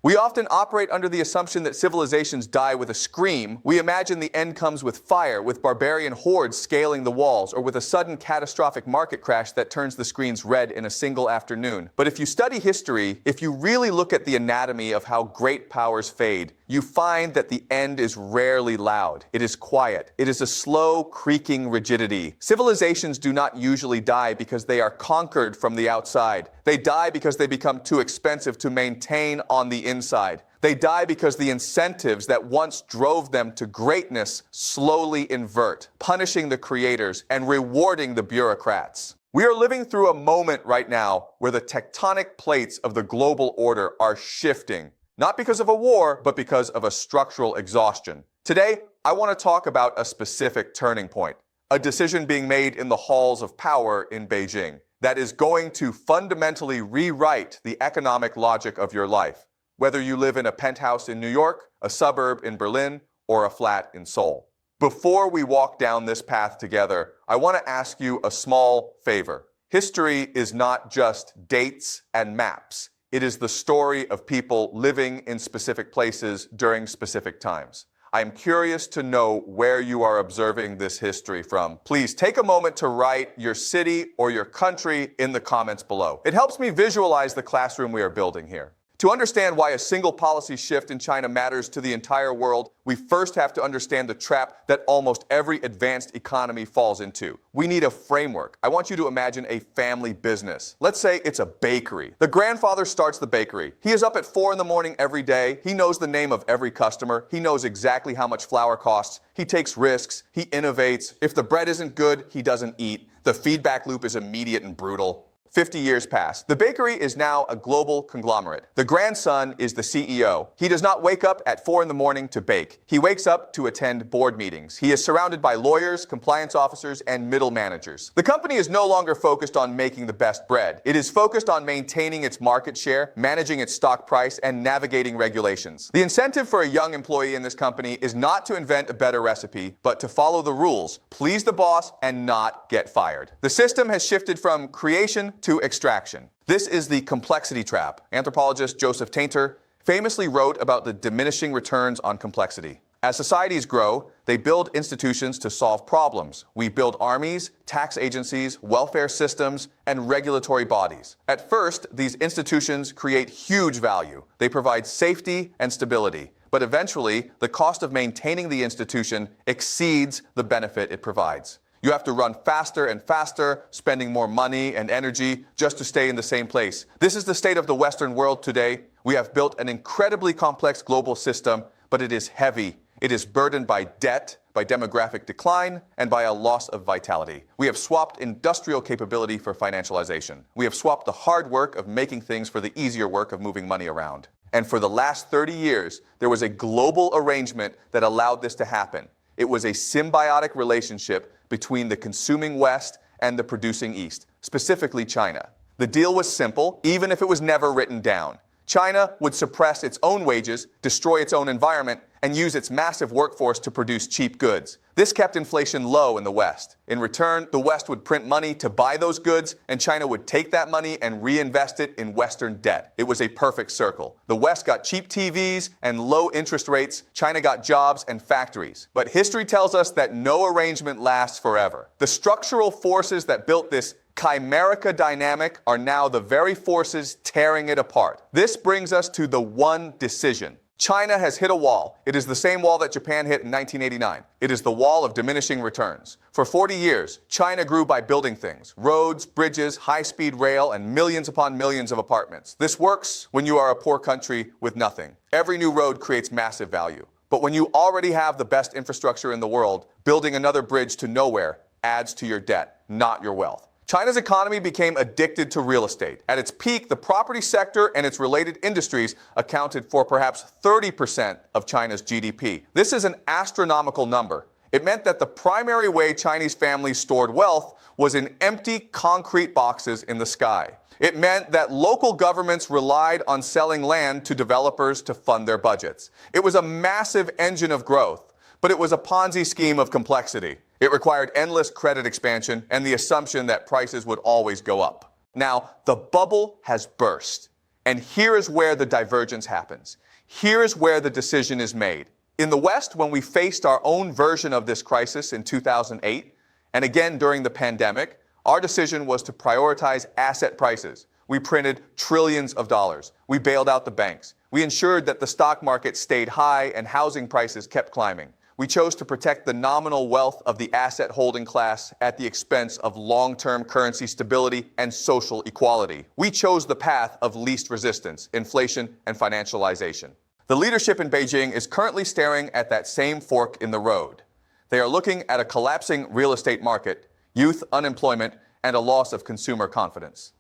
We often operate under the assumption that civilizations die with a scream. We imagine the end comes with fire, with barbarian hordes scaling the walls, or with a sudden catastrophic market crash that turns the screens red in a single afternoon. But if you study history, if you really look at the anatomy of how great powers fade, you find that the end is rarely loud. It is quiet. It is a slow, creaking rigidity. Civilizations do not usually die because they are conquered from the outside. They die because they become too expensive to maintain on the inside. They die because the incentives that once drove them to greatness slowly invert, punishing the creators and rewarding the bureaucrats. We are living through a moment right now where the tectonic plates of the global order are shifting. Not because of a war, but because of a structural exhaustion. Today, I want to talk about a specific turning point, a decision being made in the halls of power in Beijing that is going to fundamentally rewrite the economic logic of your life, whether you live in a penthouse in New York, a suburb in Berlin, or a flat in Seoul. Before we walk down this path together, I want to ask you a small favor. History is not just dates and maps. It is the story of people living in specific places during specific times. I am curious to know where you are observing this history from. Please take a moment to write your city or your country in the comments below. It helps me visualize the classroom we are building here. To understand why a single policy shift in China matters to the entire world, we first have to understand the trap that almost every advanced economy falls into. We need a framework. I want you to imagine a family business. Let's say it's a bakery. The grandfather starts the bakery. He is up at 4 in the morning every day. He knows the name of every customer. He knows exactly how much flour costs. He takes risks. He innovates. If the bread isn't good, he doesn't eat. The feedback loop is immediate and brutal. 50 years pass. The bakery is now a global conglomerate. The grandson is the CEO. He does not wake up at 4 in the morning to bake. He wakes up to attend board meetings. He is surrounded by lawyers, compliance officers, and middle managers. The company is no longer focused on making the best bread. It is focused on maintaining its market share, managing its stock price, and navigating regulations. The incentive for a young employee in this company is not to invent a better recipe, but to follow the rules, please the boss, and not get fired. The system has shifted from creation to extraction. This is the complexity trap. Anthropologist Joseph Tainter famously wrote about the diminishing returns on complexity. As societies grow, they build institutions to solve problems. We build armies, tax agencies, welfare systems, and regulatory bodies. At first, these institutions create huge value. They provide safety and stability. But eventually, the cost of maintaining the institution exceeds the benefit it provides. You have to run faster and faster, spending more money and energy just to stay in the same place. This is the state of the Western world today. We have built an incredibly complex global system, but it is heavy. It is burdened by debt, by demographic decline, and by a loss of vitality. We have swapped industrial capability for financialization. We have swapped the hard work of making things for the easier work of moving money around. And for the last 30 years, there was a global arrangement that allowed this to happen. It was a symbiotic relationship between the consuming West and the producing East, specifically China. The deal was simple, even if it was never written down. China would suppress its own wages, destroy its own environment, and use its massive workforce to produce cheap goods. This kept inflation low in the West. In return, the West would print money to buy those goods, and China would take that money and reinvest it in Western debt. It was a perfect circle. The West got cheap TVs and low interest rates. China got jobs and factories. But history tells us that no arrangement lasts forever. The structural forces that built this chimerica dynamic are now the very forces tearing it apart. This brings us to the one decision. China has hit a wall. It is the same wall that Japan hit in 1989. It is the wall of diminishing returns. For 40 years, China grew by building things: roads, bridges, high-speed rail, and millions upon millions of apartments. This works when you are a poor country with nothing. Every new road creates massive value. But when you already have the best infrastructure in the world, building another bridge to nowhere adds to your debt, not your wealth. China's economy became addicted to real estate. At its peak, the property sector and its related industries accounted for perhaps 30% of China's GDP. This is an astronomical number. It meant that the primary way Chinese families stored wealth was in empty concrete boxes in the sky. It meant that local governments relied on selling land to developers to fund their budgets. It was a massive engine of growth, but it was a Ponzi scheme of complexity. It required endless credit expansion and the assumption that prices would always go up. Now, the bubble has burst. And here is where the divergence happens. Here is where the decision is made. In the West, when we faced our own version of this crisis in 2008, and again during the pandemic, our decision was to prioritize asset prices. We printed trillions of dollars. We bailed out the banks. We ensured that the stock market stayed high and housing prices kept climbing. We chose to protect the nominal wealth of the asset holding class at the expense of long-term currency stability and social equality. We chose the path of least resistance, inflation and financialization. The leadership in Beijing is currently staring at that same fork in the road. They are looking at a collapsing real estate market, youth unemployment, and a loss of consumer confidence.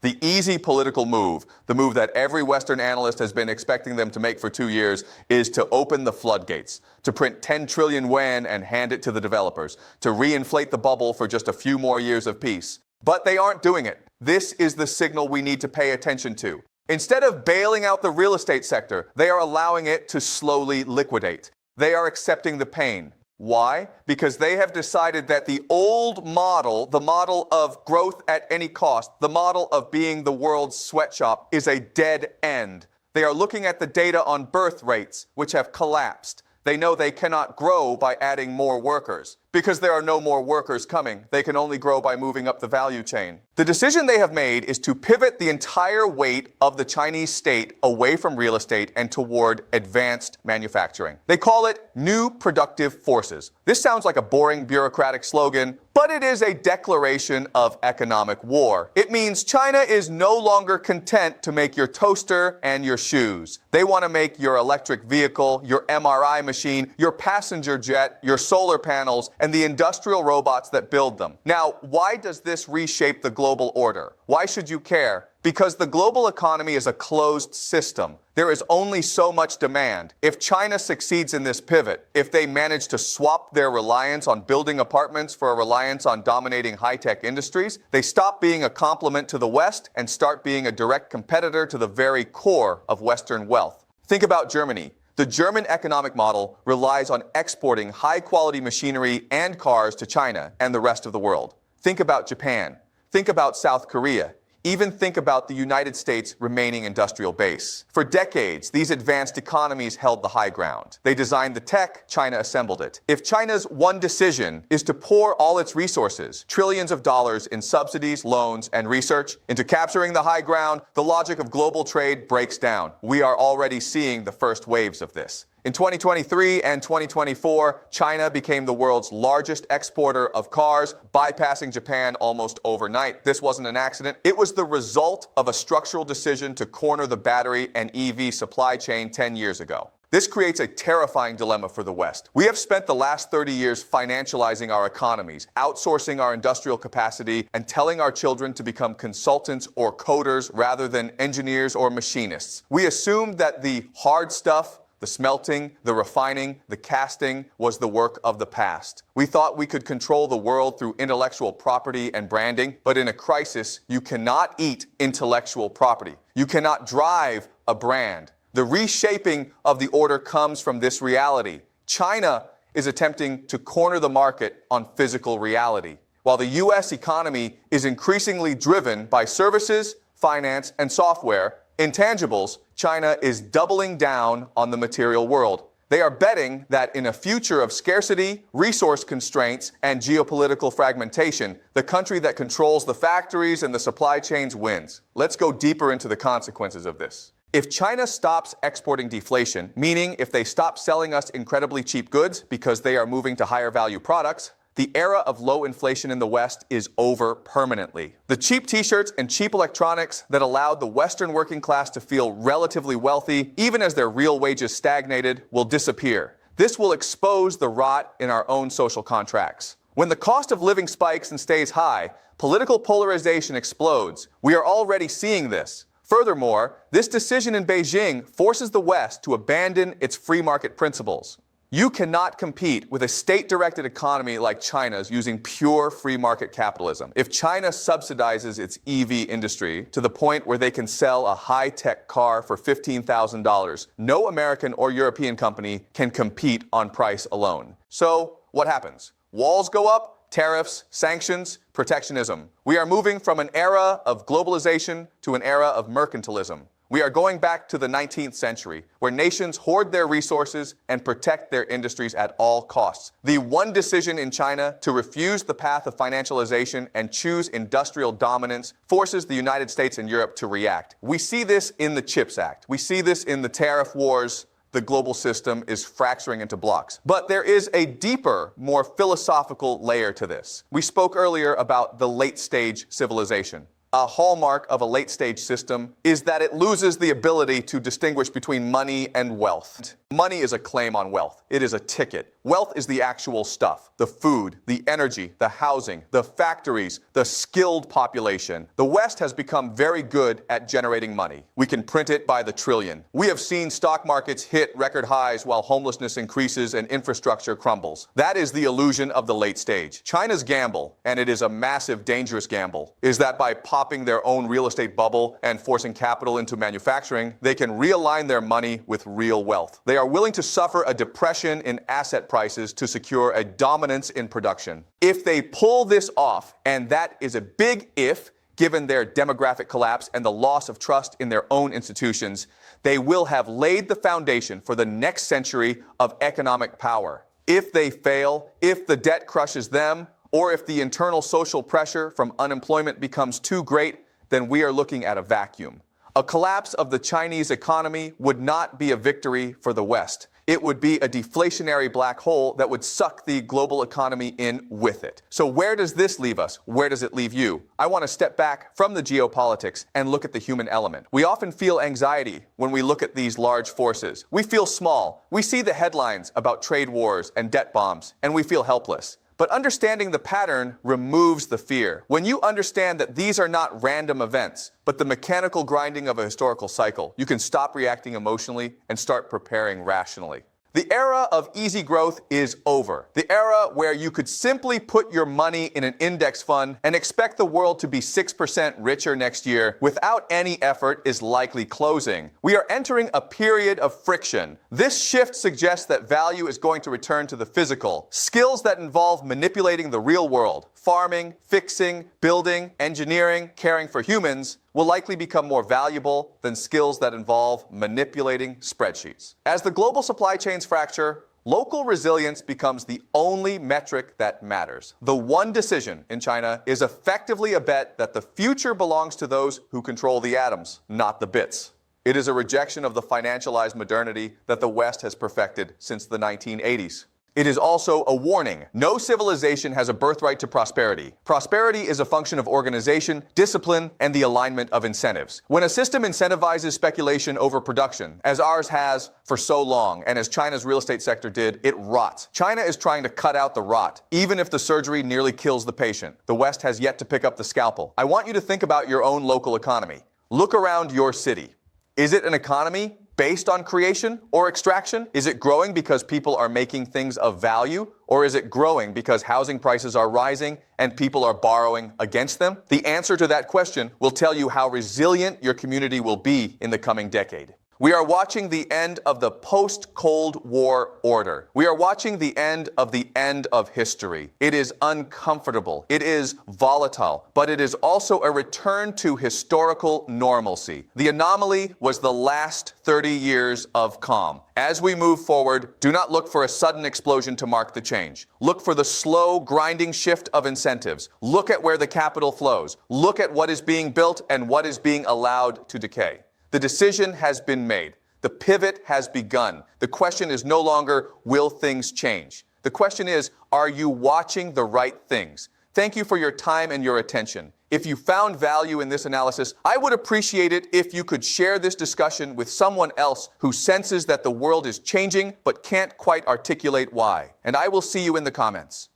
The easy political move, the move that every Western analyst has been expecting them to make for 2 years, is to open the floodgates, to print 10 trillion yuan and hand it to the developers, to reinflate the bubble for just a few more years of peace. But they aren't doing it. This is the signal we need to pay attention to. Instead of bailing out the real estate sector, they are allowing it to slowly liquidate. They are accepting the pain. Why? Because they have decided that the old model, the model of growth at any cost, the model of being the world's sweatshop, is a dead end. They are looking at the data on birth rates, which have collapsed. They know they cannot grow by adding more workers. Because there are no more workers coming, they can only grow by moving up the value chain. The decision they have made is to pivot the entire weight of the Chinese state away from real estate and toward advanced manufacturing. They call it new productive forces. This sounds like a boring bureaucratic slogan, but it is a declaration of economic war. It means China is no longer content to make your toaster and your shoes. They want to make your electric vehicle, your MRI machine, your passenger jet, your solar panels, and the industrial robots that build them. Now, why does this reshape the global order? Why should you care? Because the global economy is a closed system. There is only so much demand. If China succeeds in this pivot, if they manage to swap their reliance on building apartments for a reliance on dominating high-tech industries, they stop being a complement to the West and start being a direct competitor to the very core of Western wealth. Think about Germany. The German economic model relies on exporting high-quality machinery and cars to China and the rest of the world. Think about Japan. Think about South Korea. Even think about the United States' remaining industrial base. For decades, these advanced economies held the high ground. They designed the tech, China assembled it. If China's one decision is to pour all its resources, trillions of dollars in subsidies, loans, and research, into capturing the high ground, the logic of global trade breaks down. We are already seeing the first waves of this. In 2023 and 2024, China became the world's largest exporter of cars, bypassing Japan almost overnight. This wasn't an accident. It was the result of a structural decision to corner the battery and EV supply chain 10 years ago. This creates a terrifying dilemma for the West. We have spent the last 30 years financializing our economies, outsourcing our industrial capacity, and telling our children to become consultants or coders rather than engineers or machinists. We assumed that the hard stuff, the smelting, the refining, the casting was the work of the past. We thought we could control the world through intellectual property and branding, but in a crisis, you cannot eat intellectual property. You cannot drive a brand. The reshaping of the order comes from this reality. China is attempting to corner the market on physical reality, while the U.S. economy is increasingly driven by services, finance, and software. Intangibles, China is doubling down on the material world. They are betting that in a future of scarcity, resource constraints, and geopolitical fragmentation, the country that controls the factories and the supply chains wins. Let's go deeper into the consequences of this. If China stops exporting deflation, meaning if they stop selling us incredibly cheap goods because they are moving to higher value products, the era of low inflation in the West is over permanently. The cheap t-shirts and cheap electronics that allowed the Western working class to feel relatively wealthy, even as their real wages stagnated, will disappear. This will expose the rot in our own social contracts. When the cost of living spikes and stays high, political polarization explodes. We are already seeing this. Furthermore, this decision in Beijing forces the West to abandon its free market principles. You cannot compete with a state-directed economy like China's using pure free market capitalism. If China subsidizes its EV industry to the point where they can sell a high-tech car for $15,000, no American or European company can compete on price alone. So, what happens? Walls go up, tariffs, sanctions, protectionism. We are moving from an era of globalization to an era of mercantilism. We are going back to the 19th century, where nations hoard their resources and protect their industries at all costs. The one decision in China to refuse the path of financialization and choose industrial dominance forces the United States and Europe to react. We see this in the CHIPS Act. We see this in the tariff wars. The global system is fracturing into blocks. But there is a deeper, more philosophical layer to this. We spoke earlier about the late-stage civilization. A hallmark of a late-stage system is that it loses the ability to distinguish between money and wealth. Money is a claim on wealth. It is a ticket. Wealth is the actual stuff, the food, the energy, the housing, the factories, the skilled population. The West has become very good at generating money. We can print it by the trillion. We have seen stock markets hit record highs while homelessness increases and infrastructure crumbles. That is the illusion of the late stage. China's gamble, and it is a massive, dangerous gamble, is that by popping their own real estate bubble and forcing capital into manufacturing, they can realign their money with real wealth. They are willing to suffer a depression in asset prices to secure a dominance in production. If they pull this off, and that is a big if, given their demographic collapse and the loss of trust in their own institutions, they will have laid the foundation for the next century of economic power. If they fail, if the debt crushes them, or if the internal social pressure from unemployment becomes too great, then we are looking at a vacuum. A collapse of the Chinese economy would not be a victory for the West. It would be a deflationary black hole that would suck the global economy in with it. So where does this leave us? Where does it leave you? I want to step back from the geopolitics and look at the human element. We often feel anxiety when we look at these large forces. We feel small. We see the headlines about trade wars and debt bombs, and we feel helpless. But understanding the pattern removes the fear. When you understand that these are not random events, but the mechanical grinding of a historical cycle, you can stop reacting emotionally and start preparing rationally. The era of easy growth is over. The era where you could simply put your money in an index fund and expect the world to be 6% richer next year without any effort is likely closing. We are entering a period of friction. This shift suggests that value is going to return to the physical. Skills that involve manipulating the real world, farming, fixing, building, engineering, caring for humans, will likely become more valuable than skills that involve manipulating spreadsheets. As the global supply chains fracture, local resilience becomes the only metric that matters. The one decision in China is effectively a bet that the future belongs to those who control the atoms, not the bits. It is a rejection of the financialized modernity that the West has perfected since the 1980s. It is also a warning. No civilization has a birthright to prosperity. Prosperity is a function of organization, discipline, and the alignment of incentives. When a system incentivizes speculation over production, as ours has for so long, and as China's real estate sector did, it rots. China is trying to cut out the rot, even if the surgery nearly kills the patient. The West has yet to pick up the scalpel. I want you to think about your own local economy. Look around your city. Is it an economy based on creation or extraction? Is it growing because people are making things of value? Or is it growing because housing prices are rising and people are borrowing against them? The answer to that question will tell you how resilient your community will be in the coming decade. We are watching the end of the post-Cold War order. We are watching the end of history. It is uncomfortable. It is volatile, but it is also a return to historical normalcy. The anomaly was the last 30 years of calm. As we move forward, do not look for a sudden explosion to mark the change. Look for the slow, grinding shift of incentives. Look at where the capital flows. Look at what is being built and what is being allowed to decay. The decision has been made. The pivot has begun. The question is no longer, will things change? The question is, are you watching the right things? Thank you for your time and your attention. If you found value in this analysis, I would appreciate it if you could share this discussion with someone else who senses that the world is changing but can't quite articulate why. And I will see you in the comments.